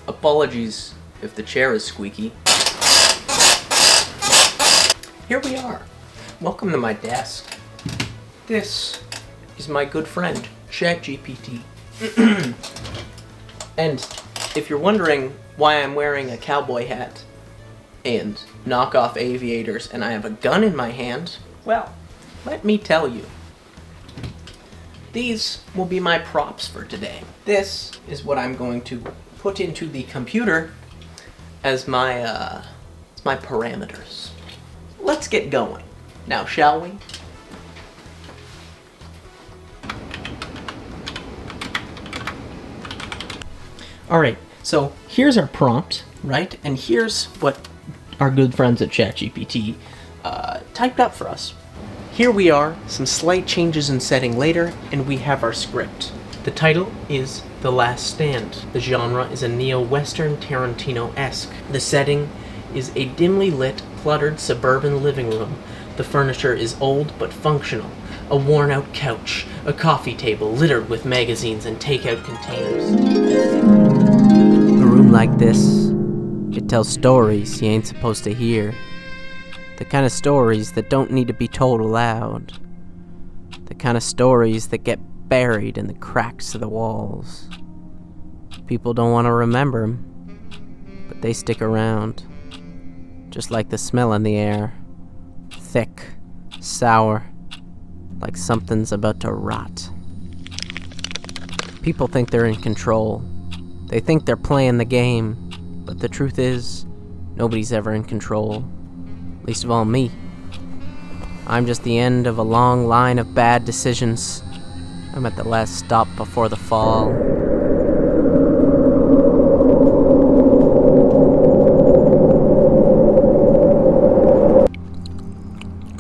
Apologies if the chair is squeaky. Here we are. Welcome to my desk. This is my good friend, ChatGPT. And if you're wondering why I'm wearing a cowboy hat and knockoff aviators and I have a gun in my hand, well, let me tell you. These will be my props for today. This is what I'm going to put into the computer as my parameters. Let's get going. Now, shall we? Alright, so here's our prompt, right? And here's what our good friends at ChatGPT typed up for us. Here we are, some slight changes in setting later, and we have our script. The title is The Last Stand. The genre is a neo-Western Tarantino-esque. The setting is a dimly lit, cluttered suburban living room. The furniture is old but functional. A worn-out couch, a coffee table littered with magazines and takeout containers. A room like this, it tells stories you ain't supposed to hear. The kind of stories that don't need to be told aloud. The kind of stories that get buried in the cracks of the walls. People don't want to remember them, but they stick around. Just like the smell in the air. Thick, sour, like something's about to rot. People think they're in control. They think they're playing the game, but the truth is, nobody's ever in control. Least of all me. I'm just the end of a long line of bad decisions. I'm at the last stop before the fall.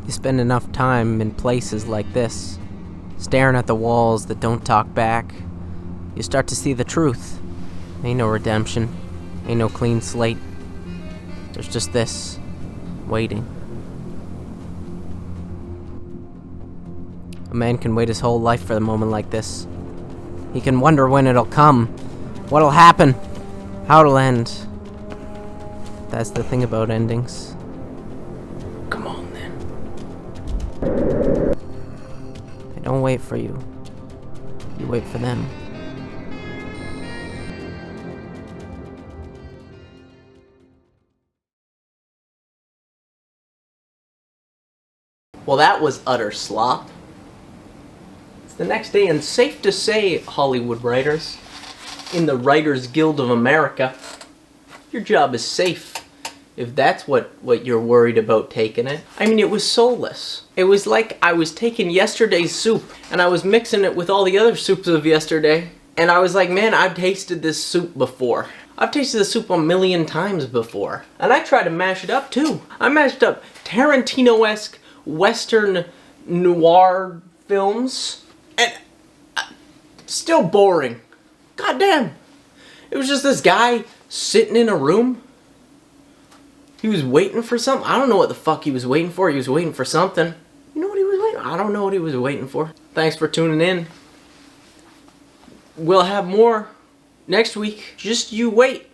You spend enough time in places like this, staring at the walls that don't talk back, you start to see the truth. Ain't no redemption. Ain't no clean slate. There's just this. Waiting. A man can wait his whole life for a moment like this. He can wonder when it'll come, what'll happen, how it'll end. That's the thing about endings. Come on, then. They don't wait for you. You wait for them. Well, that was utter slop. It's the next day, and safe to say, Hollywood writers, in the Writers Guild of America, your job is safe, if that's what you're worried about taking it. I mean, it was soulless. It was like I was taking yesterday's soup, and I was mixing it with all the other soups of yesterday, and I was like, man, I've tasted this soup before. I've tasted this soup 1,000,000 times before. And I tried to mash it up, too. I mashed up Tarantino-esque Western noir films, and still boring. Goddamn. It was just this guy sitting in a room. He was waiting for something. I don't know what the fuck he was waiting for. He was waiting for something. You know what he was waiting for? I don't know what he was waiting for. Thanks for tuning in. We'll have more next week. Just you wait.